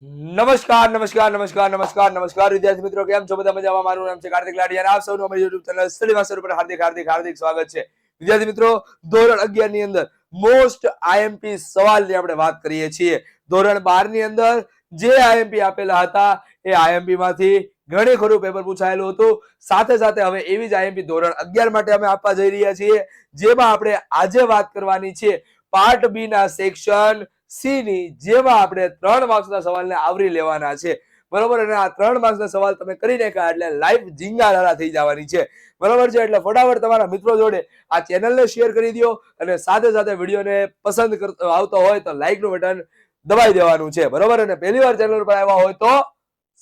નમસ્કાર નમસ્કાર નમસ્કાર નમસ્કાર નમસ્કાર વિદ્યાર્થી મિત્રો, કેમ છો બધા? મજામાં? મારું નામ છે કાર્તિક લાડી અને આપ સૌનું અમારી YouTube ચેનલ સ્ટડી માસ્ટર પર હાર્દિક હાર્દિક હાર્દિક સ્વાગત છે. વિદ્યાર્થી મિત્રો, ધોરણ 11 ની અંદર મોસ્ટ આઈએમપી સવાલની આપણે વાત કરીએ છીએ. ધોરણ 12 ની અંદર જે આઈએમપી આપેલા હતા એ આઈએમપી માંથી ઘણી ખરું પેપર પૂછાયેલું હતું. સાથે સાથે હવે એવી જ આઈએમપી ધોરણ 11 માટે અમે આપવા જઈ રહ્યા છીએ, જેમાં આપણે આજે વાત કરવાની છે પાર્ટ બી ના સેક્શન સી ની, જેમાં આપણે 3 માર્ક્સના સવાલને આવરી લેવાના છે. બરોબર? અને આ 3 માર્ક્સના સવાલ તમે કરી નાખ્યા એટલે લાઈફ ઝીંગાલાલા થઈ જવાની છે. બરોબર છે? એટલે ફટાફટ તમારા મિત્રો જોડે આ ચેનલને શેર કરી દો અને સાથે સાથે વિડીયોને પસંદ આવતો હોય તો લાઈક નું બટન દબાઈ દેવાનું છે. બરોબર? અને પહેલી વાર ચેનલ પર આવ્યા હોય તો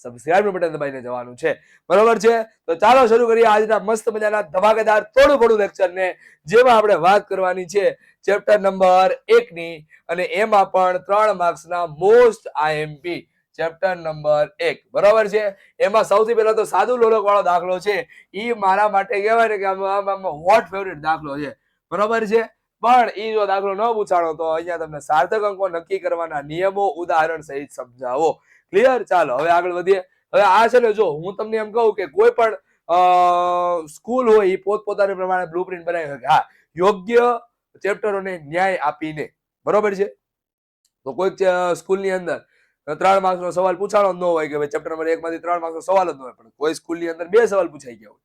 સબસ્ક્રાઇબ નું બટન દબાઈને જવાનું છે. બરોબર છે? તો ચાલો શરૂ કરીએ આજના મસ્ત મજાના ધમાકેદાર થોડું થોડું લેક્ચરને, જેમાં આપણે વાત કરવાની છે ચેપ્ટર નંબર 1 ની, અને એમાં પણ 3 માર્ક્સના મોસ્ટ આઈએમપી ચેપ્ટર નંબર 1. બરોબર છે? એમાં સૌથી પહેલા તો સાદું લોલક વાળો દાખલો છે. ઈ મારા માટે કહેવાય ને કે આમ હોટ ફેવરિટ દાખલો છે. બરોબર છે? પણ ઈ જો દાખલો ન પૂછાણો તો અહીંયા તમને સાર્થક અંકો નક્કી કરવાના નિયમો ઉદાહરણ સહિત સમજાવો. ક્લિયર? ચાલો હવે આગળ વધીએ. હવે આ છે ને, જો હું તમને એમ કહું કે કોઈ પણ સ્કૂલ હોય એ પોતપોતાની પ્રમાણે બ્લુપ્રિન્ટ બનાવી શકે. હા, યોગ્ય ચેપ્ટરોને ન્યાય આપીને. બરોબર છે? તો કોઈક સ્કૂલની અંદર 3 માર્ક્સનો સવાલ પૂછાણો ન હોય કે ભાઈ ચેપ્ટર નંબર 1 માંથી 3 માર્ક્સનો સવાલ જ ન હોય, પણ કોઈ સ્કૂલની અંદર 2 સવાલ પૂછાઈ ગયા હોય.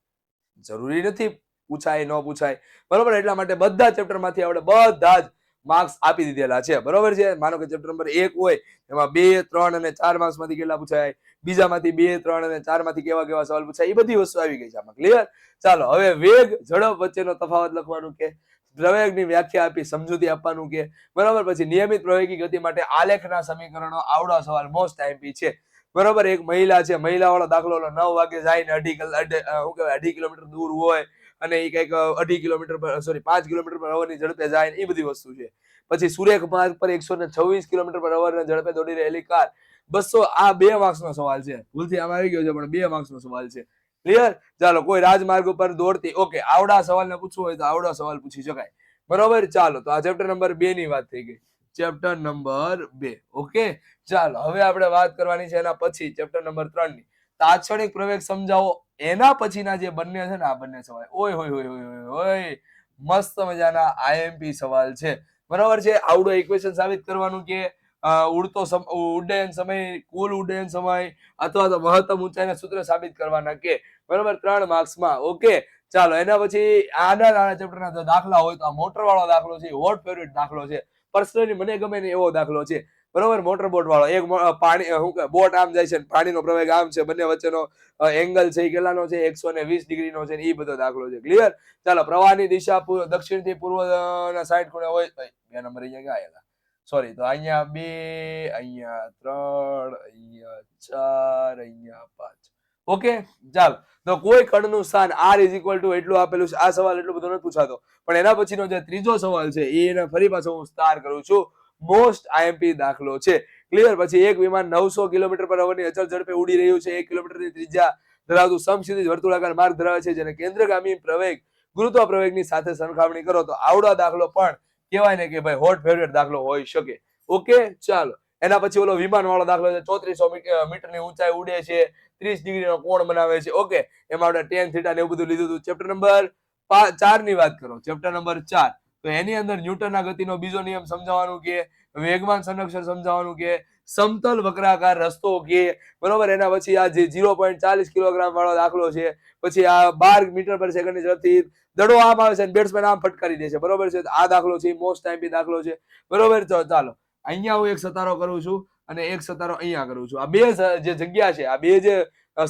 જરૂરી નથી પૂછાય ન પૂછાય. બરોબર? એટલા માટે બધા ચેપ્ટર માંથી આપણે બધા જ માર્ક્સ આપી દીધેલા છે. બરોબર છે? માનો કે ચેપ્ટર નંબર 1 હોય એમાં 2, 3 અને 4 માર્ક્સ માંથી કેટલા પૂછાય, બીજામાંથી 2, 3 અને 4 માંથી કેવા કેવા સવાલ પૂછાય, એ બધી વસ્તુ આવી ગઈ છે આમાં. ક્લિયર? ચાલો હવે વેગ ઝડપ વચ્ચેનો તફાવત લખવાનું કે, પ્રવેગની વ્યાખ્યા આપી, સમજૂતી આપવાનું કે. બરોબર? પછી નિયમિત પ્રવેગી ગતિ માટે આલેખના સમીકરણો, આવડો સવાલ મોસ્ટ આઈએમપી છે. બરોબર? એક મહિલા છે, મહિલા વાળો દાખલો 9 વાગે જાય ને 2.5 કિલોમીટર દૂર હોય અને એ કઈક 2.5 કિલોમીટર પર 5 કિલોમીટર પર અવરની ઝડપે જાય, એ બધી વસ્તુ છે. પછી સુરેખ માર્ગ પર 126 કિલોમીટર પર અવરના ઝડપે દોડી રહેલી કાર 200. આ 2 માર્ક્સનો સવાલ છે. ભૂલથી આમાં આવી ગયો છે પણ 2 માર્ક્સનો સવાલ છે. ક્લિયર? ચાલો, કોઈ રાજમાર્ગ ઉપર દોડતી, ઓકે, આવડા સવાલને પૂછવું હોય તો આવડા સવાલ પૂછી શકાય. બરોબર? ચાલો, તો આ ચેપ્ટર નંબર 2 ની વાત થઈ ગઈ. Chapter number 2. ઓકે, ચાલો હવે આપણે વાત કરવાની છે એના પછી ચેપ્ટર નંબર 3 ની, તાત્ક્ષણિક પ્રવેગ સમજાવો. એના પછીના જે બંને છે ને, આ બંને સવાલ ઓય હોય હોય હોય હોય મસ્ત મજાના આઈએમપી સવાલ છે. બરાબર છે? આવડો ઇક્વેશન સાબિત કરવાનું કે ઉડ્ડયન સમય, કુલ ઉડ્ડયન સમય અથવા તો મહત્તમ ઊંચાઈના સૂત્ર સાબિત કરવાના કે. બરાબર? 3 માર્ક્સમાં. ઓકે, ચાલો એના પછી આના ચેપ્ટરના દાખલા હોય તો આ મોટર વાળો દાખલો છે, હોટ ફેવરિટ દાખલો છે. પર્સનલી મને ગમે ને એવો દાખલો છે. બરોબર? મોટર બોટ વાળો, એક પાણી શું કે બોટ આમ જાય છે, પાણીનો પ્રવેગ આમ છે, બંને વચ્ચેનો એંગલ છે કેટલાનો છે, 120 ડિગ્રીનો છે, એ બધો દાખલો છે. ક્લિયર? ચાલો, પ્રવાહની દિશા દક્ષિણ થી પૂર્વ ના 60 ખૂણે હોય. 2 નંબર અહીંયા ક્યાં આવેલા? સોરી, તો અહીંયા 2, અહીંયા 3, અહીંયા 4, અહીંયા 5. ઓકે, ચાલો. તો કોઈ કણનું સ્થાન r એટલું આપેલું છે. આ સવાલ એટલો બધો નથી પૂછાતો, પણ એના પછીનો જે ત્રીજો સવાલ છે એને ફરી પાછો હું સ્ટાર કરું છું. મોસ્ટ આઈએમપી દાખલો છે. ક્લિયર? પછી એક વિમાન 900 કિલોમીટર પર અવરની અચળ ઝડપે ઉડી રહ્યું છે. 1 કિલોમીટરની ત્રિજ્યા ધરાવતું સમક્ષિતિજ વર્તુળાકાર માર્ગ ધરાવે છે, જેને કેન્દ્રગામી પ્રવેગ ગુરુત્વ પ્રવેગની સાથે સરખામણી કરો તો આવડો દાખલો પણ કહેવાય ને કે ભાઈ હોટ ફેવરિટ દાખલો હોઈ શકે. ઓકે, ચાલો. એના પછી ઓલો વિમાન વાળો દાખલો છે. 3400 મીટરની ઊંચાઈ ઉડે છે, 30 ડિગ્રીનો કોણ બનાવે છે. ઓકે, એમાં આપણે tan થીટા ને એવું બધું લીધું હતું. ચેપ્ટર નંબર 4 ની વાત કરો. ચેપ્ટર નંબર 4, તો એની અંદર ન્યૂટનના ગતિનો બીજો નિયમ સમજાવવાનું કે, વેગમાન સંરક્ષણ સમજાવવાનું કે, સમતલ વક્રાકાર રસ્તો કે. બરોબર? એના પછી આ જે 0.40 કિલોગ્રામ વાળો દાખલો છે. પછી આ 12 મીટર પર સેકન્ડની ઝડપથી દડો આમ આવે છે અને બેટ્સમેન આમ ફટકારી દે છે. બરોબર છે? આ દાખલો છે, મોસ્ટ આઈએમપી દાખલો છે. બરોબર? તો ચાલો, અહીંયા હું એક સતારો કરું છું અને એક સતારો અહીંયા કરું છું. આ બે જે જગ્યા છે, આ બે જે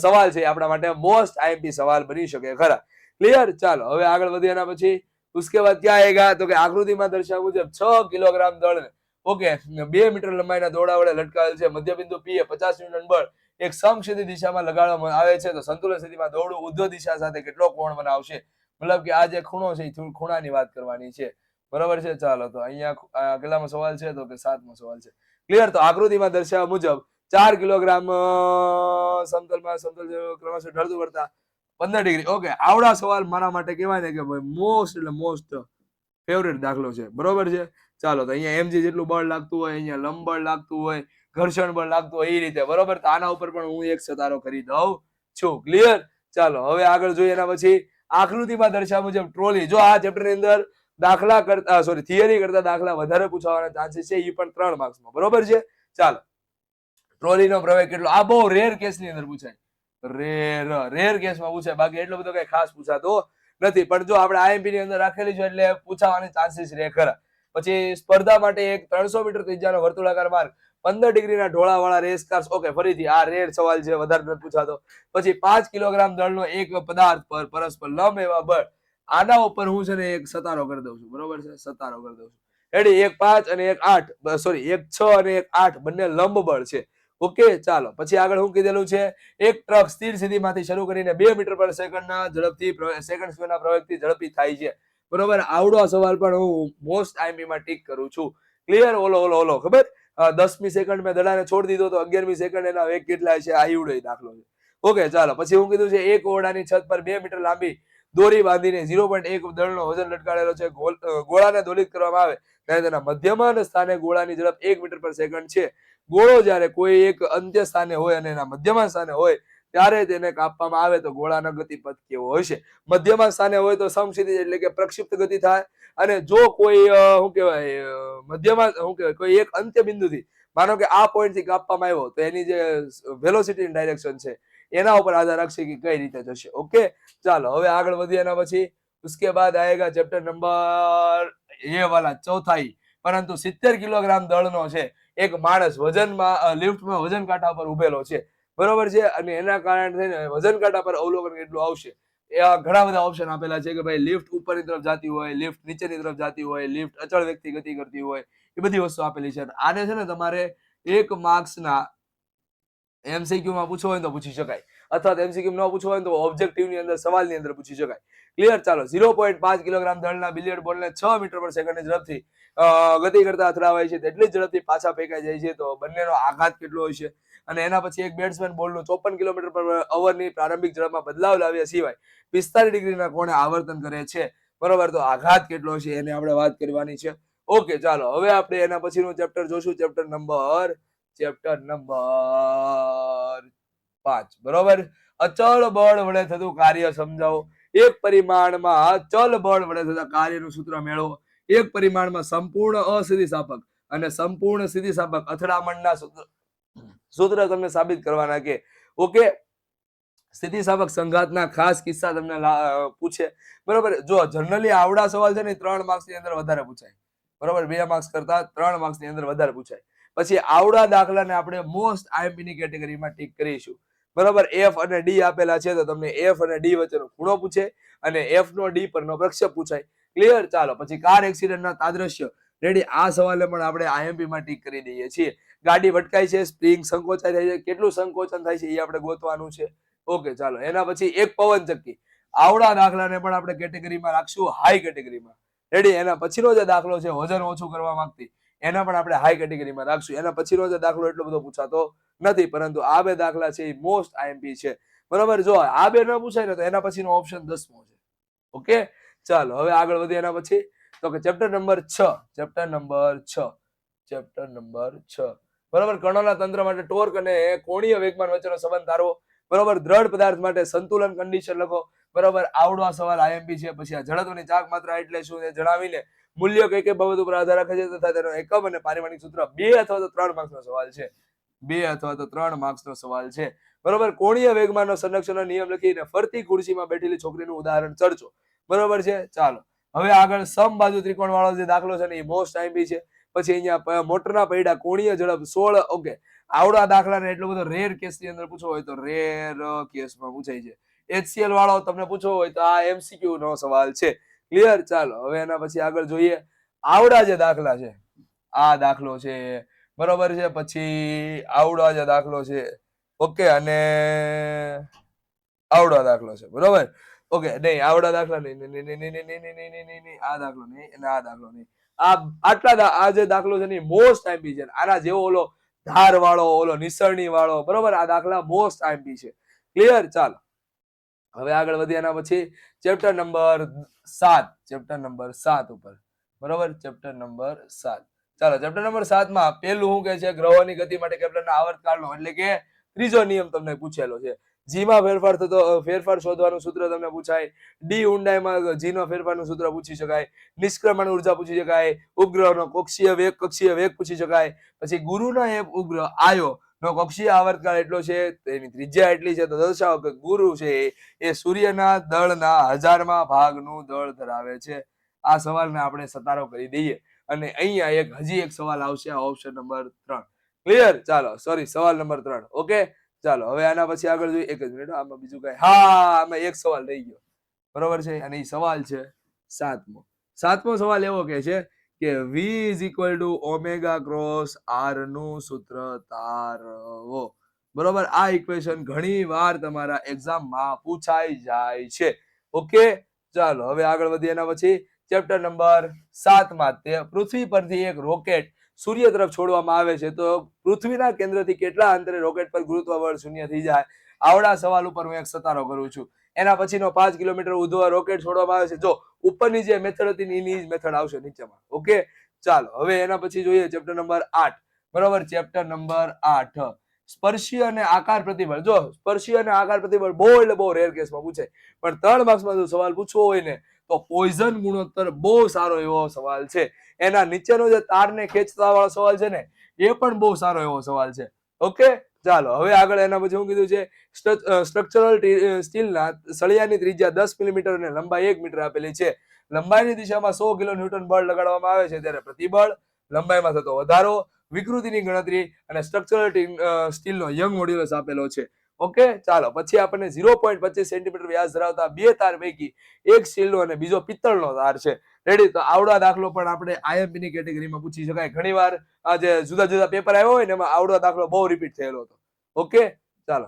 સવાલ છે આપણા માટે મોસ્ટ આઈએમપી સવાલ બની શકે ખરા. ક્લિયર? ચાલો હવે આગળ વધીએ. એના પછી उसके बाद क्या आएगा तो કે આકૃતિમાં દર્શાવ્યા મુજબ 6 કિલોગ્રામ દળને, ઓકે, 2 મીટર લંબાઈના દોરડા વડે લટકાવેલ છે. મધ્યબિંદુ P એ 50 ન્યૂટન બળ એક સમક્ષિતિજ દિશામાં લગાડવામાં આવે છે. તો સંતુલન સ્થિતિમાં દોરડું ઉર્ધ્વ દિશા સાથે કેટલો કોણ બનાવશે? મતલબ કે આ જે ખૂણો છે એ ખૂણાની વાત કરવાની છે. બરોબર છે? ચાલો, તો અહીંયા કેટલામો સવાલ છે તો કે 7મો સવાલ છે. ક્લિયર? તો આકૃતિમાં દર્શાવ્યા મુજબ 4 કિલોગ્રામ સમતલ ક્રમશઃ ઢળતું કરતા 15 ડિગ્રી. ઓકે, આવડા સવાલ મારા માટે કહેવાય ને કે ભાઈ મોસ્ટ એટલે મોસ્ટ ફેવરેટ દાખલો છે. બરોબર છે? ચાલો, તો અહીંયા mg જેટલું બળ લાગતું હોય, અહીંયા લંબ બળ લાગતું હોય, ઘર્ષણ બળ લાગતું હોય એ રીતે, બરોબર. તો આના ઉપર પણ હું એક સતારો કરી દઉં છું. ક્લિયર? ચાલો હવે આગળ જોઈએ. એના પછી આકૃતિમાં દર્શાવ્યા મુજબ ટ્રોલી. જો આ ચેપ્ટર ની અંદર દાખલા કરતા થિયરી કરતા દાખલા વધારે પૂછવાના ચાન્સીસ છે, એ પણ 3 માર્ક્સમાં, બરોબર છે. ચાલો, ટ્રોલીનો પ્રવેગ કેટલો? આ બહુ રેર કેસની અંદર પૂછાય, રેર કેસમાં પૂછાય, બાકી એટલો બધો કઈ ખાસ પૂછાતો નથી. પણ જો આપણે આઈએમપી ની અંદર રાખેલી છે એટલે પૂછાવાની ચાન્સીસ રહે ખરા. પછી સ્પર્ધા માટે એક 300 મીટર ત્રિજ્યાનો વર્તુળાકાર માર્ગ, 15 ડિગ્રીના ઢોળાવાળા રેસ કાર્સ. ઓકે, ફરીથી આ રેર સવાલ છે, વધારે નથી પૂછાતો. પછી 5 કિલોગ્રામ દળનો એક પદાર્થ પર પરસ્પર લંબ એવા બળ. આના ઉપર હું છે ને એક સતારો કરી દઉં છું, બરોબર છે. સતારો કરી દઉં છું. રેડી? 1 5 અને 1 8, સોરી 1 6 અને 1 8 બંને લંબ બળ છે. ઓકે, ચાલો પછી આગળ શું કીધેલું છે? એક ટ્રક સ્થિર સ્થિતિમાંથી શરૂ કરીને 2 મીટર પર સેકન્ડના ઝડપથી સેકન્ડ સ્ક્વેરના પ્રવેગથી ઝડપી થાય છે, બરોબર. આવડો સવાલ પણ હું મોસ્ટ આઈએમપી માં ટીક કરું છું. ક્લિયર? ઓલો ખબર? 10મી સેકન્ડ મેં દડાને છોડી દીધો તો 11મી સેકન્ડ એના વેગ કેટલા છે, આ ઈવડો દાખલો છે. ઓકે, ચાલો પછી હું કીધું છે એક ઓરડાની છત પર 2 મીટર લાંબી દોરી બાંધીને 0.1 દળનો વજન લટકાડેલો છે. ગોળાને દોલિત કરવામાં આવે ત્યારે તેના મધ્યમાન સ્થાને ગોળાની ઝડપ 1 મીટર પર સેકન્ડ છે. ગોળો જ્યારે કોઈ એક અંત્ય સ્થાને હોય અને એના મધ્યમાન સ્થાને હોય ત્યારે તેને કાપવામાં આવે તો ગોળાનો ગતિપથ કેવો હશે? મધ્યમાન સ્થાને હોય તો સમક્ષિતિજ એટલે કે પ્રક્ષિપ્ત ગતિ થાય. અને જો કોઈ શું કહેવાય મધ્યમાં શું કહેવાય કોઈ એક અંત્ય બિંદુથી, માનો કે આ પોઈન્ટ થી કાપવામાં આવ્યો તો એની જે વેલોસિટી ડાયરેક્શન છે એના ઉપર આધાર રાખશે કે કઈ રીતે જશે. ઓકે, ચાલો હવે આગળ વધીએ. એના પછી उसके बाद आएगा चैप्टर नंबर ये वाला चौथाई. પરંતુ 70 કિલોગ્રામ દળનો છે એક માણસ વજનમાં લિફ્ટમાં વજન કાંટા પર ઉભેલો છે, બરોબર છે. અને એના કારણે થઈને વજન કાંટા પર અવલોકન કેટલું આવશે? ઘણા બધા ઓપ્શન આપેલા છે કે ભાઈ લિફ્ટ ઉપરની તરફ જતી હોય, લિફ્ટ નીચેની તરફ જતી હોય, લિફ્ટ અચળ વેગથી ગતિ કરતી હોય, એ બધી વસ્તુ આપેલી છે. આને છે ને તમારે 1 માર્ક્સના એમસીક્યુ માં પૂછવો હોય તો પૂછી શકાય, અથવા તો એમસીક્યુ ન પૂછવો હોય તો ઓબ્જેક્ટિવ ની અંદર સવાલની અંદર પૂછી શકાય. ક્લિયર? ચાલો, 0.5 કિલોગ્રામ દળના બિલિયર્ડ બોલને 6 મીટર પર સેકન્ડની ઝડપથી ગતિ કરતા અથડાવાય છે, તેટલી ઝડપથી પાછા ફેંકાઈ જાય છે, તો બંનેનો આઘાત કેટલો હોય છે? અને એના પછી એક બેટ્સમેન બોલનું 54 કિલોમીટર પર અવરની પ્રારંભિક ઝડપમાં બદલાવ લાવ્યા સિવાય 45 ડિગ્રીના કોણે આવર્તન કરે છે, બરોબર. તો આઘાત કેટલો છે એને આપણે વાત કરવાની છે. ઓકે, ચાલો હવે આપણે એના પછીનું ચેપ્ટર જોશું, ચેપ્ટર નંબર 5, બરોબર. અચળ બળ વડે થતું કાર્ય સમજાવો. એક પરિમાણમાં ચલ બળ વડે થતા કાર્યનું સૂત્ર મેળવો. એક પરિમાણમાં સંપૂર્ણ અસ્થિતિસ્થાપક અને સંપૂર્ણ સ્થિતિસ્થાપક અથડામણના સૂત્ર તમને સાબિત કરવાના કે. ઓકે, સ્થિતિસ્થાપક સંઘાતના ખાસ કિસ્સા તમને પૂછે, બરોબર. જો જનરલી આવડા સવાલ છે ને 3 માર્ક્સ ની અંદર વધારે પૂછાય, બરોબર. 2 માર્ક્સ કરતા 3 માર્ક્સ ની અંદર વધારે પૂછાય. પછી આવડા દાખલાને આપણે મોસ્ટ આઈએમપી ની કેટેગરીમાં ટીક કરીશું, બરોબર. એફ અને ડી આપેલા છે તો તમને એફ અને ડી વચ્ચેનો ખૂણો પૂછે અને એફ નો ડી પરનો પ્રક્ષેપ પૂછાય. ક્લિયર? ચાલો પછી કાર એક્સિડન્ટના તાદ્રશ્ય. રેડી? આ સવાલે પણ આપણે આઈએમપી માં ટીક કરી દઈએ છીએ. ગાડી ભટકાય છે, સ્પ્રિંગ સંકોચાઈ થાય છે, કેટલું સંકોચન થાય છે એ આપણે ગોતવાનું છે. ઓકે, ચાલો એના પછી એક પવન ચક્કી. આવડા દાખલાને પણ આપણે કેટેગરીમાં રાખશું, હાઈ કેટેગરીમાં. રેડી? એના પછીનો જે દાખલો છે વજન ઓછું કરવા માંગતી, એના પણ આપણે હાઈ કેટેગરીમાં રાખશું. એના પછીનો જે દાખલો એટલો બધો પૂછાતો નથી, પરંતુ આ બે દાખલા છે એ મોસ્ટ આઈએમપી છે, બરોબર. જો આ બે ન પૂછાય ને તો એના પછીનો ઓપ્શન 10મો છે. ઓકે, ચાલો હવે આગળ વધીએ. એના પછી તો કે ચેપ્ટર નંબર 6, બરોબર. કણોના તંત્ર માટે ટોર્ક અને કોણીય વેગમાન વચ્ચેનો સંબંધ ધારવો, બરોબર. દ્રઢ પદાર્થ માટે સંતુલન કન્ડિશન લખો, બરોબર. આવડો આ સવાલ આઈએમપી છે. પછી આ જડત્વની ચાક માત્રા એટલે શું એ જણાવીને મૂલ્ય કઈ કઈ બાબત ઉપર આધાર રાખે છે તથા તેનો એકમ અને પારિમાણિક સૂત્ર. 2 અથવા તો 3 માર્ક્સનો સવાલ છે, 2 અથવા તો 3 માર્ક્સનો સવાલ છે, બરોબર. કોણીય વેગમાનનો સંરક્ષણનો નિયમ લખીને ફરતી ખુરશીમાં બેઠેલી છોકરીનું ઉદાહરણ ચર્ચો, બરોબર છે. ચાલો હવે આગળ સમબાજુ ત્રિકોણ વાળો જે દાખલો છે ને એ મોસ્ટ આઈએમપી છે. પછી અહીંયા મોટરના પૈડા કોણીય ઝડપ 16. ઓકે, આવડા દાખલાને એટલો બધો રેર કેસ ની અંદર પૂછવો હોય તો રેર કેસમાં પૂછાય છે. HCl વાળો તમને પૂછવો હોય તો આ એમસીક્યુ નો સવાલ છે. ક્લિયર? ચાલો હવે એના પછી આગળ જોઈએ. આવડા જે દાખલા છે, આ દાખલો છે, બરોબર છે. પછી આવડા જે દાખલો છે, ઓકે, અને આવડા દાખલો છે, બરોબર. ઓકે, નહીં આવડા દાખલા નહીં, આ દાખલો નહીં અને આ દાખલો નહીં. આ જે દાખલો છે ને મોસ્ટ આઈએમપી છે. આના જેવો ઓલો ધાર વાળો, ઓલો નિસરણી વાળો, બરોબર. આ દાખલા મોસ્ટ આઈએમપી છે. ક્લિયર? ચાલો હવે આગળ વધીએ. એના પછી ચેપ્ટર નંબર 7 ઉપર, બરોબર. Chapter number 7. ચાલો ચેપ્ટર નંબર 7 માં પહેલું શું કહે છે, ગ્રહોની ગતિ માટે કેપ્લરના આવર્તકાળનો એટલે કે ત્રીજો નિયમ તમને પૂછેલો છે. જી માં ફેરફાર શોધવાનું સૂત્ર તમને પૂછાય, ડી ઊંડાઈમાં જી નો ફેરફારનું સૂત્ર પૂછી શકાય, નિષ્ક્રમણ ઉર્જા પૂછી શકાય, ઉપગ્રહનો કક્ષીય વેગ પૂછી શકાય, પછી ગુરુનો એક ઉપગ્રહ આયો નો કક્ષીય આવર્તકાળ એટલો છે, તેની ત્રિજ્યા એટલી છે, તો દર્શાવો કે ગુરુ છે એ સૂર્યના દળના 1000માં ભાગનું દળ ધરાવે છે. આ સવાલને આપણે સતારો કરી દઈએ અને અહીંયા હજી એક સવાલ આવશે, ઓપ્શન નંબર 3. ક્લિયર? ચાલો સોરી, સવાલ નંબર 3. ઓકે, ચાલો હવે આના પછી આગળ જોઈએ. એક જ મિનિટ, આમાં બીજું કઈ, આમાં એક સવાલ રહી ગયો, બરોબર છે, અને એ સવાલ છે 7મો. 7મો સવાલ એવો કે છે કે V = ઓમેગા ક્રોસ R નું સૂત્ર તારવો. બરોબર, આ ઇક્વેશન ઘણી વાર તમારા એક્ઝામમાં પૂછાઈ જાય છે. ઓકે, ચાલો હવે આગળ વધીએ. એના પછી ચેપ્ટર નંબર 7 માં તે પૃથ્વી પરથી એક રોકેટ સૂર્ય તરફ છોડવામાં આવે છે, તો પૃથ્વીના કેન્દ્રથી કેટલા અંતરે રોકેટ પર ગુરુત્વ બળ શૂન્ય થઈ જાય? આવડા સવાલ ઉપર હું એક સતારો કરું છું. એના પછીનો 5 કિલોમીટર ઊંધો રોકેટ છોડવામાં આવે છે, જો ઉપરની જે મેથડ હતી એની જ મેથડ આવશે નીચેમાં. ઓકે, ચાલો હવે એના પછી જોઈએ ચેપ્ટર નંબર 8. બરોબર, ચેપ્ટર નંબર 8 સ્પર્શી અને આકાર પ્રતિબળ. જો સ્પર્શી અને આકાર પ્રતિબળ બહુ એટલે બહુ રેર કેસમાં પૂછે, પણ 3 માર્ક્સમાં જો સવાલ પૂછવો હોય ને તો પોઈઝન ગુણોત્તર બહુ સારો એવો સવાલ છે. એના નીચેનો જે તારને ખેંચતા વાળો સવાલ છે ને એ પણ બહુ સારો એવો સવાલ છે. ઓકે, ચાલો હવે આગળ એના પછી શું કીધું છે, સ્ટ્રક્ચરલ સ્ટીલના સળિયાની ત્રિજ્યા 10 મિલીમીટર અને લંબાઈ 1 મીટર આપેલી છે. લંબાઈની દિશામાં 100 કિલો ન્યૂટન બળ લગાડવામાં આવે છે, ત્યારે પ્રતિબળ, લંબાઈમાં થતો વધારો, વિકૃતિની ગણતરી અને સ્ટ્રક્ચરલ સ્ટીલનો યંગ મોડ્યુલસ આપેલો છે. ઓકે, ચાલો પછી આપણને 0.25 સેન્ટીમીટર વ્યાસ ધરાવતા બે તાર પૈકી એક સ્ટીલનો અને બીજો પિત્તળનો તાર છે. રેડી? તો આવડો દાખલો પણ આપણે આઈએમપી ની કેટેગરીમાં પૂછી શકાય. ઘણીવાર આ જે જુદા જુદા પેપર આવ્યો હોય ને એમાં આવડો દાખલો બહુ રિપીટ થયેલો હતો. ઓકે, ચાલો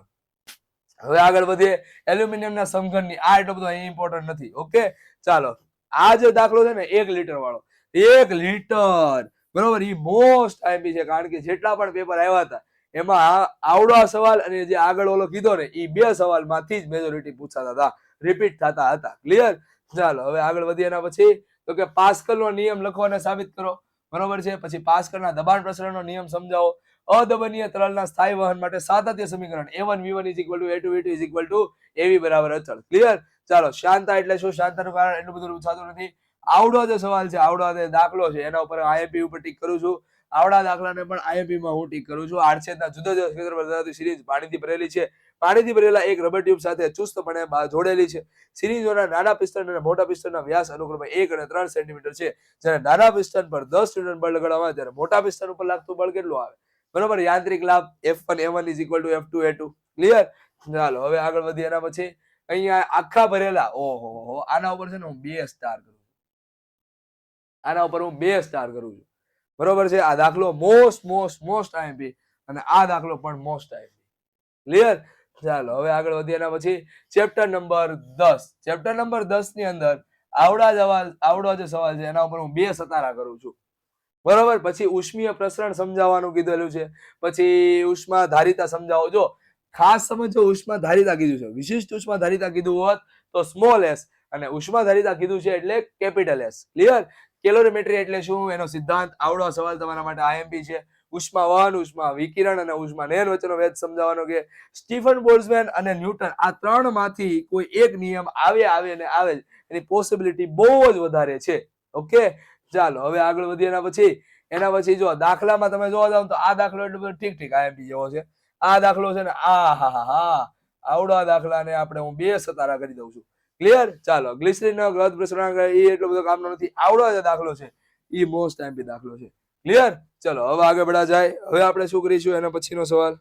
હવે આગળ વધીએ. એલ્યુમિનિયમના સમઘનની, આ એટલો બધો અહીં ઇમ્પોર્ટન્ટ નથી. ઓકે, ચાલો આ જે દાખલો છે ને 1 લીટર વાળો, 1 લીટર, બરોબર, એ મોસ્ટ આઈએમપી છે, કારણ કે જેટલા પણ પેપર આવ્યા હતા એમાં આવડો સવાલ અને જે આગળ ઓલો કીધો ને એ બે સવાલમાંથી જ મેજોરિટી પૂછાતા હતા, રિપીટ થતા હતા. ક્લિયર? ચાલો હવે આગળ વધીએ. એના પછી તો કે પાસ્કલનો નિયમ લખો અને સાબિત કરો. બરોબર છે, પછી પાસ્કલના દબાણ પ્રસરણનો નિયમ સમજાવો. અદબનીય તરલના સ્થાયી વહન માટે સાતત્ય સમીકરણ A1 V1 = A2 V2 = AV બરાબર અચળ. ક્લિયર? ચાલો શાંતા એટલે શું? શાંતાનું કારણ એટલું બધું પૂછાતું નથી. આવડો જે સવાલ છે, આવડો જે દાખલો છે, એના ઉપર આઈએમપી ઉપર ટીક કરું છું. આવડા દાખલાને પણ આઈએમપી માં હું ટીક કરું છું. આડછેદના જુદા જુદા ક્ષેત્ર પર ધરાવતી સિરીઝ પાણીથી ભરેલી છે. પાણીથી ભરેલા એક રબર ટ્યુબ સાથે ચુસ્તપણે જોડેલી છે. સિરીઝોના નાના પિસ્ટન અને મોટા પિસ્ટનના વ્યાસ અનુક્રમે 1 અને 3 સેન્ટીમીટર છે. જ્યારે નાના પિસ્ટન પર 10 ન્યૂટન બળ લગાડવામાં આવે ત્યારે મોટા પિસ્ટન ઉપર લાગતું બળ કેટલું આવે? બરોબર, યાંત્રિક લાભ F1 A1 = F2 A2. Clear? ચાલો હવે આગળ વધીએ. એના પછી અહીંયા આખા ભરેલા, ઓહો, આના ઉપર છે ને હું 2 સ્ટાર કરું છું. આના ઉપર હું 2 સ્ટાર કરું છું. બરોબર છે, આ દાખલો મોસ્ટ આઈએમપી અને આ દાખલો પણ મોસ્ટ આઈએમપી. ક્લિયર? ચાલો હવે આગળ વધીએ. એના પછી ચેપ્ટર નંબર 10. ચેપ્ટર નંબર 10 ની અંદર આવડો જે સવાલ છે એના ઉપર હું 2 સતારા કરું છું. બરોબર, પછી ઉષ્મીય પ્રસરણ સમજાવવાનું કીધેલું છે, પછી ઉષ્મા ધારિતા સમજાવો. જો ખાસ સમજો, ઉષ્મા ધારિતા કીધું છે, વિશિષ્ટ ઉષ્મા ધારિતા કીધું હોત તો સ્મોલ s અને ઉષ્મા ધારિતા કીધું છે એટલે કેપિટલ S. ક્લિયર? કેલોરીમેટ્રી એટલે શું એનો સિદ્ધાંત, આવડો સવાલ તમારા માટે આઈએમપી છે. ઉષ્મા વહન, ઉષ્મા વિકિરણ અને ઉષ્મા નયન વચ્ચેનો ભેદ સમજાવવાનો કે સ્ટીફન બોલ્ટ્ઝમેન અને ન્યૂટન આ 3 માંથી કોઈ એક નિયમ આવે જ, એની પોસિબિલિટી બહુ જ વધારે છે. ઓકે, ચાલો હવે આગળ વધીએ. એના પછી જો દાખલામાં તમે જોવા જાવ તો આ દાખલો એટલો બધો ઠીક આઈએમપી જેવો છે. આ દાખલો છે ને, આવડા દાખલાને આપણે હું 2 સતારા કરી દઉં છું. ક્લિયર? ચાલો ગ્લિસરીનનો ગ્રહ પ્રસરણાંક એ એટલો બધો કામનો નથી. આવડો જે દાખલો છે એ મોસ્ટ આઈએમપી દાખલો છે. ક્લિયર? ચલો હવે આગળ બઢા જાય. હવે આપણે શું કરીશું? એના પછીનો સવાલ,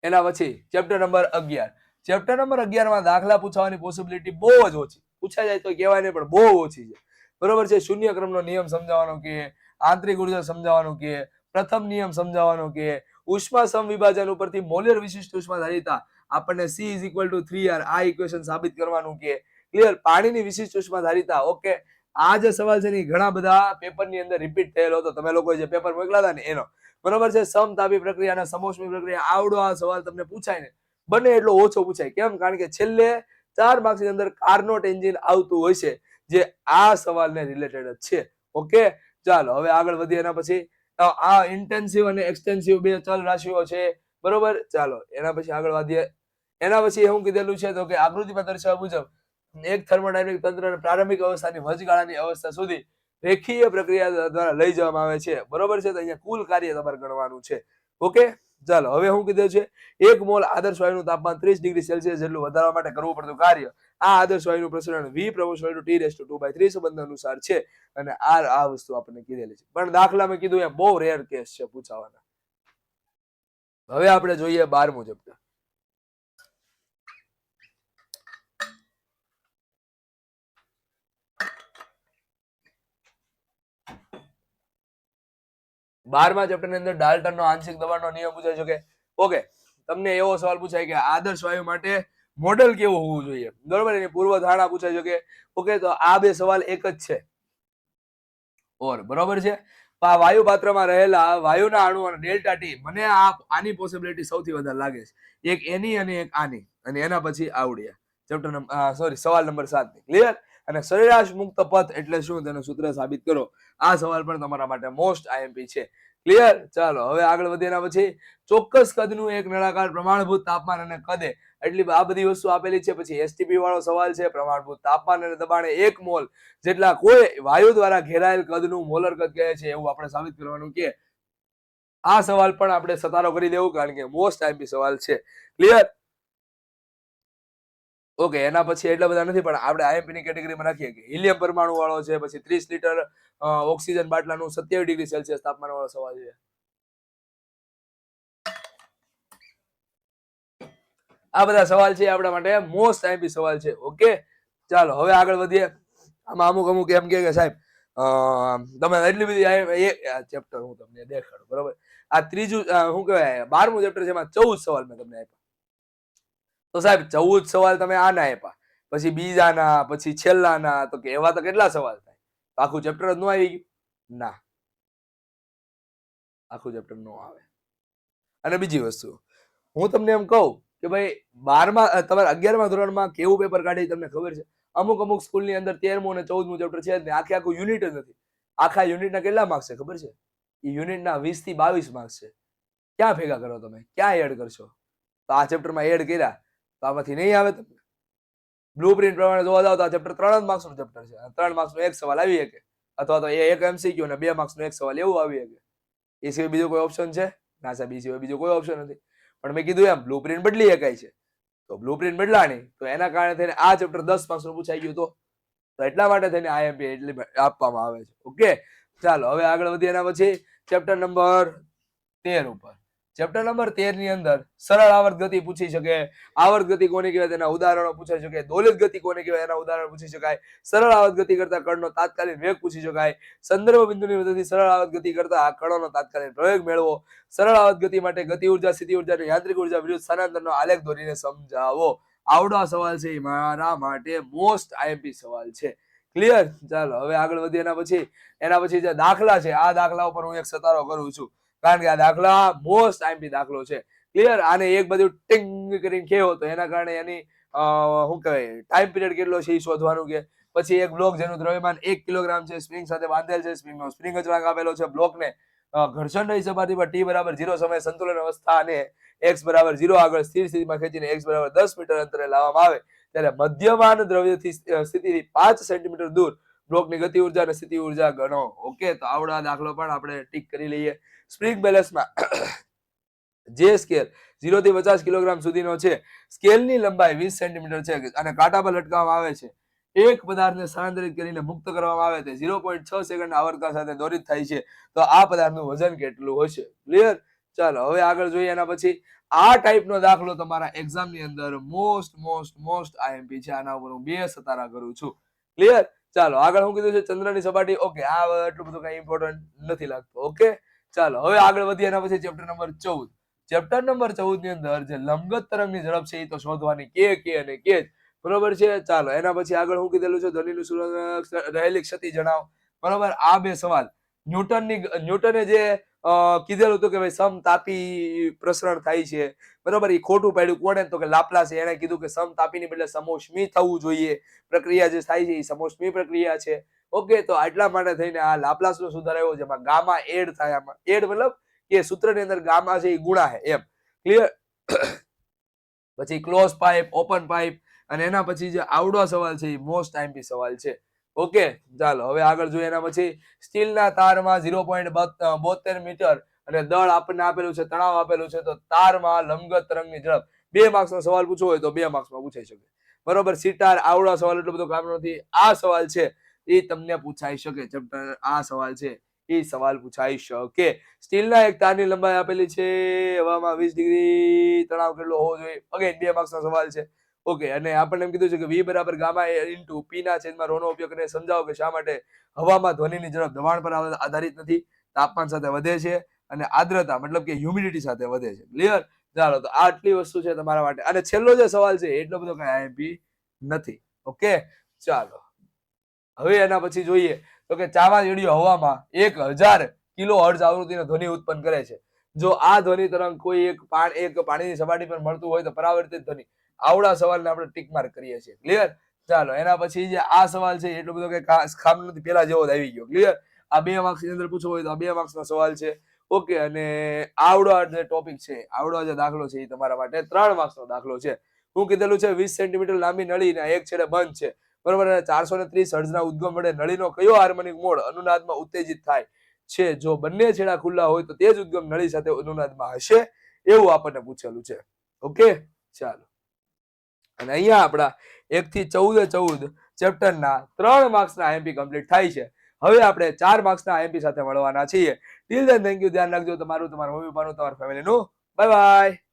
એના પછી ચેપ્ટર નંબર 11. ચેપ્ટર નંબર 11 માં દાખલા પૂછવાની પોસિબિલિટી બહુ જ ઓછી, પૂછાઈ જાય તો કહેવાય નહીં પણ બહુ ઓછી છે. બરોબર છે, શૂન્ય ક્રમનો નિયમ સમજાવવાનો કે, આંતરિક ઉર્જા સમજાવવાનો કે, પ્રથમ નિયમ સમજાવવાનો કે, ઉષ્મા સમવિભાજન ઉપરથી મોલેર વિશિષ્ટ ઉષ્મા ધારિતા આપણને C = 3R આ ઇક્વેશન સાબિત કરવાનું કે. ક્લિયર? પાણીની વિશિષ્ટ ઉષ્મા ધારિતા. ઓકે, આ જે સવાલ છે ને ઘણા બધા પેપરની અંદર રિપીટ થયેલો હતો, તમે લોકો જે પેપર મોકલા હતા ને એનો. બરોબર છે, સમતાપી પ્રક્રિયા અને સમોષ્મી પ્રક્રિયા, આવડો આ સવાલ તમને પૂછાય ને બને એટલો ઓછો પૂછાય. કેમ? કારણ કે છેલ્લે 4 માર્ક્સ ની અંદર કાર્નોટ એન્જિન આવતું હોય છે, જે આ સવાલને રિલેટેડ જ છે. ઓકે, ચાલો હવે આગળ વધીએ. એના પછી આ ઇન્ટેન્સિવ અને એક્સટેન્સિવ બે ચલ રાશિઓ છે, બરોબર. ચાલો એના પછી આગળ વધીએ. એના પછી શું કીધેલું છે તો કે આકૃતિમાં દર્શાવ્યા મુજબ એક થર્મોડાયનેમિક તંત્રને પ્રારંભિક અવસ્થાની વચગાળાની અવસ્થા સુધી રેખીય પ્રક્રિયા દ્વારા લઈ જવામાં આવે છે, બરોબર છે. તો અહીંયા કુલ કાર્ય તમારે ગણવાનું છે. ઓકે, ચાલો હવે શું કીધું છે, એક મોલ આદર્શ વાયુનું તાપમાન 30 ડિગ્રી સેલ્સિયસ જેટલું વધારવા માટે કરવું પડતું કાર્ય આ આદર્શ વાયુનું પ્રસરણ v proportional to T⁻²/3 સંબંધ અનુસાર છે. અને આ વસ્તુ આપણને કીધેલી છે, પણ દાખલામાં કીધું એમ બહુ રેર કેસ છે પૂછાવાના. હવે આપણે જોઈએ 12મું ચેપ્ટર. 12મા ચેપ્ટર ની અંદર ડાલ્ટનનો આંશિક દબાણનો નિયમ પૂછાય છે કે ઓકે, તમને એવો સવાલ પૂછાય કે આદર્શ વાયુ માટે મોડેલ કેવું હોવું જોઈએ, બરોબર. એની પૂર્વ ધારણા પૂછાય છે કે ઓકે, તો આ બે સવાલ એક જ છે ઓર, બરોબર છે. વાયુ પાત્રમાં રહેલા વાયુના અણુ અને ડેલ્ટા ટી, મને આની પોસિબિલિટી સૌથી વધારે લાગે છે, એક એની અને એક આની, અને એના પછી આવડ્યા ચેપ્ટર નંબર સવાલ નંબર 7 ની. ક્લિયર? અને સરેરાશ મુક્ત પથ એટલે શું તેનું સૂત્ર સાબિત કરો. આ સવાલ પણ તમારા માટે મોસ્ટ આઈએમપી છે. ક્લિયર? ચાલો હવે આગળ વધીએ. એના પછી ચોક્કસ કદનું એક નળાકાર પ્રમાણભૂત તાપમાન અને કદે એટલી આ બધી વસ્તુ આપેલી છે. પછી એસટીપી વાળો સવાલ છે, પ્રમાણભૂત તાપમાન અને દબાણે 1 મોલ જેટલા કોઈ વાયુ દ્વારા ઘેરાયેલ કદનું મોલર કદ કહે છે, એવું આપણે સાબિત કરવાનું કે આ સવાલ પણ આપણે સતારો કરી દેવું, કારણ કે મોસ્ટ આઈએમપી સવાલ છે. ક્લિયર? ઓકે, એના પછી એટલા બધા નથી, પણ આપણે આઈએમપી ની કેટેગરીમાં રાખીએ કે હિલિયમ પરમાણુ વાળો છે, પછી 30 લીટર ઓક્સિજન બાટલાનું 27 ડિગ્રી સેલ્સિયસ તાપમાન વાળો સવાલ છે. આ બધા સવાલ છે આપણા માટે મોસ્ટ આઈએમપી સવાલ છે. ઓકે, ચાલો હવે આગળ વધીએ. આમાં અમુક એમ કે સાહેબ તમે એટલી બધી ચેપ્ટર હું તમને દેખાડું, બરોબર. આ ત્રીજું શું કહેવાય 12મું ચેપ્ટર છે, એમાં 14 સવાલ મેં તમને આપ્યા. તો સાહેબ 14 સવાલ તમે આના આપ્યા, પછી બીજાના, પછી છેલ્લાના, તો કે એવા તો કેટલા સવાલ થાય? આખું ચેપ્ટર જ ન આવી ગયું? ના, આખું ચેપ્ટર નો આવે. અને બીજી વસ્તુ હું તમને એમ કહું કે ભાઈ 12મા તમારે 11મા ધોરણમાં કેવું પેપર કાઢી તમને ખબર છે? અમુક સ્કૂલની અંદર 13મું અને 14મું ચેપ્ટર છે જ આખું યુનિટ જ નથી. આખા યુનિટના કેટલા માર્ક્સ છે ખબર છે? એ યુનિટના 20 થી 22 માર્ક્સ છે. ક્યાં ભેગા કરો તમે? ક્યાં એડ કરશો? તો આ ચેપ્ટરમાં એડ કર્યા તો આમાંથી નહીં આવે તમને. બ્લુ પ્રિન્ટ પ્રમાણે જોવા જાવ તો આ ચેપ્ટર 3 માર્ક્સનું ચેપ્ટર છે. 3 માર્ક્સનો એક સવાલ આવી શકે, અથવા તો એક એમસીક્યુ અને 2 માર્ક્સનો એક સવાલ એવું આવી શકે. એ સિવાય બીજો કોઈ ઓપ્શન છે? ના સાહેબ, એ સિવાય બીજો કોઈ ઓપ્શન નથી. પણ મેં કીધું એમ બ્લુ પ્રિન્ટ બદલી શકાય છે, તો બ્લુ પ્રિન્ટ બદલાણી તો એના કારણે થઈને આ ચેપ્ટર 10 માર્ક્સનું પૂછાઈ ગયું તો એટલા માટે થઈને આઈએમપી એટલી આપવામાં આવે છે. ઓકે, ચાલો હવે આગળ વધીએ. એના પછી ચેપ્ટર નંબર 13 ઉપર. ચેપ્ટર નંબર 13 ની અંદર સરળ આવર્ત ગતિ પૂછી શકે, આવર્ત ગતિ કોને કહેવાય તેના ઉદાહરણો પૂછાઈ શકે, દોલિત ગતિ કોને કહેવાય એના ઉદાહરણ પૂછી શકાય, સરળ આવર્ત ગતિ કરતા કણનો તાત્કાલિક વેગ પૂછી શકાય, સંદર્ભ બિંદુની મદદથી સરળ આવર્ત ગતિ કરતા આ કણોનો તાત્કાલિક પ્રવેગ મેળવો, સરળ આવર્ત ગતિ માટે ગતિ ઉર્જા, સ્થિતિ ઉર્જા અને યાંત્રિક ઉર્જા વિરુદ્ધ સ્થાનાંતરનો આલેખ દોરીને સમજાવો. આવડો સવાલ છે એ મારા માટે મોસ્ટ આઈએમપી સવાલ છે. ક્લિયર? ચાલો હવે આગળ વધીએ. એના પછી જે દાખલા છે, આ દાખલા ઉપર હું એક સતારો કરું છું, કારણ કે આ દાખલા મોસ્ટ આઈએમપી દાખલો છે. ક્લિયર? આને એક બધું ટિંગ કરીને કેવો તો એના કારણે એની શું કહેવાય ટાઈમ પીરિયડ કેટલો છે એ શોધવાનું. કે પછી એક બ્લોક જેનું દ્રવ્યમાન 1 કિલોગ્રામ છે, સ્પ્રિંગ સાથે બાંધેલ છે, સ્પ્રિંગનો સ્પ્રિંગ અચળાંક આપેલો છે, બ્લોકને ઘર્ષણ રહિત સપાટી પર t = 0 સમયે સંતુલન અવસ્થા અને x = 0 આગળ સ્થિર સ્થિતિમાં ખેંચીને x = 10 મીટર અંતરે લાવવામાં આવે ત્યારે મધ્યમાન દ્રવ્યથી સ્થિતિથી 5 સેન્ટીમીટર દૂર બ્લોકની ગતિ ઉર્જા અને સ્થિતિ ઉર્જા ગણો. ઓકે, તો આવડો દાખલો પણ આપણે ટીક કરી લઈએ. સ્પ્રિંગ બેલેન્સમાં જે સ્કેલ 0 થી 50 કિલોગ્રામ સુધીનો છે, સ્કેલની લંબાઈ 20 સેન્ટીમીટર છે અને કાંટા પર લટકાવવામાં આવે છે. એક પદાર્થને સ્થાનાંતરિત કરીને મુક્ત કરવામાં આવે તે 0.6 સેકન્ડના આવર્તકાળ સાથે દોરિત થાય છે, તો આ પદાર્થનું વજન કેટલું હશે? ક્લિયર? ચાલો હવે આગળ જોઈએ. એના પછી આ ટાઈપનો દાખલો તમારા એક્ઝામની અંદર મોસ્ટ આઈએમપી છે. આના ઉપર હું 2 સતારા કરું છું. ક્લિયર? ચાલો આગળ હું કીધું છે ચંદ્રની સપાટી. ઓકે, આ એટલું બધું કઈ ઇમ્પોર્ટન્ટ નથી લાગતું. ઓકે, ચાલો હવે આગળ વધીએ. એના પછી ચેપ્ટર નંબર 14. ચેપ્ટર નંબર 14 ની અંદર જે લંબગત તરંગની ઝડપ છે એ તો શોધવાની કે અને કે જ, બરોબર છે. ચાલો એના પછી આગળ હું કીધેલું છે ધ્વનિનું રહેલી ક્ષતિ જણાવો. બરોબર, આ બે સવાલ ન્યૂટને જે કીધેલું હતું કે ભાઈ સમતાપી પ્રસરણ થાય છે, બરોબર, એ ખોટું પાડ્યું. કોણે? તો કે લાપ્લાસે. એને કીધું કે સમતાપીની બદલે સમોષ્મી થવું જોઈએ. પ્રક્રિયા જે થાય છે એ સમોષ્મી પ્રક્રિયા છે. ઓકે, તો આટલા માટે થઈને આ લાપ્લાસ નો સુધાર આવ્યો જેમાં ગામા એડ થાય. આમાં એડ મતલબ કે સૂત્રની અંદર ગામા છે એ ગુણા છે એમ. ક્લિયર? પછી ક્લોઝ પાઇપ, ઓપન પાઇપ, અને એના પછી જે આવડો સવાલ છે એ મોસ્ટ આઈએમપી સવાલ છે. ઓકે, ચાલો હવે આગળ જોઈએ. એના પછી સ્ટીલના તારમાં 0.72 મીટર અને દળ આપણને આપેલું છે, તણાવ આપેલું છે, તો તારમાં લંબગત તરંગની ઝડપ. 2 માર્ક્સનો સવાલ પૂછવો હોય તો 2 માર્ક્સમાં પૂછાઈ શકે. બરોબર. સિતાર આવડો સવાલ એટલો બધો કામ નથી. આ સવાલ છે એ તમને પૂછાઈ શકે. ચેપ્ટર આ સવાલ છે એ સવાલ પૂછાઈ શકે. સ્ટીલના એક તારની લંબાઈ આપેલી છે, હવામાં 20 ડિગ્રી, તણાવ કેટલો હોવો જોઈએ. અગેન 2 માર્ક્સનો સવાલ છે. ઓકે, અને આપણને એમ કીધું છે કે V બરાબર ગામા ઇન્ટુ P ના છેદમાં ρ નો ઉપયોગ કરીને સમજાવો કે શા માટે હવામાં ધ્વનિની ઝડપ દબાણ પર આધારિત નથી, તાપમાન સાથે વધે છે અને આર્દ્રતા મતલબ કે હ્યુમિડિટી સાથે વધે છે. ક્લિયર? ચાલો, તો આટલી વસ્તુ છે તમારા માટે. અને છેલ્લો જે સવાલ છે એટલો બધો કઈ આઈએમપી નથી. ઓકે, ચાલો હવે એના પછી જોઈએ તો કે ચામાચીડિયું હવામાં 1000 કિલો હર્ટ્ઝ આવૃત્તિનો ધ્વનિ ઉત્પન્ન કરે છે. જો આ ધ્વનિ તરંગ કોઈ એક પાણીની સપાટી પર મળતું હોય તો પરાવર્તિત ધ્વનિ. આવડા સવાલને આપણે ટીક માર્ક કરીએ છીએ. ક્લિયર? ચાલો, એના પછી જે આ સવાલ છે એટલો બધો કઈ ખામ નથી, પેલા જેવો જ આવી ગયો. ક્લિયર? આ 2 માર્ક્સ ની અંદર પૂછવો હોય તો આ 2 માર્ક્સ નો સવાલ છે. ઓકે, અને આવડો જે ટોપિક છે, આવડો જે દાખલો છે એ તમારા માટે 3 માર્ક્સ નો દાખલો છે. હું કીધેલું છે 20 સેન્ટીમીટર લાંબી નળીના એક છેડે બંધ છે, બરોબર, અને 430 હર્ટ્ઝના ઉદ્ગમ વડે નળીનો કયો હાર્મોનિક મોડ અનુનાદમાં ઉત્તેજિત થાય છે? જો બંને છેડા ખુલ્લા હોય તો તે જ ઉદ્ગમ નળી સાથે અનુનાદમાં હશે, એવું આપણને પૂછેલું છે. ઓકે, ચાલો. અને અહીંયા આપણા 1 થી 14 ચેપ્ટરના 3 માર્ક્સના આઈએમપી કમ્પ્લીટ થાય છે. હવે આપણે 4 માર્ક્સના આઈએમપી સાથે મળવાના છીએ. Till then thank you. ધ્યાન રાખજો તમારું, તમારા મમ્મી પપ્પાનું, તમારા ફેમિલીનું. Bye bye.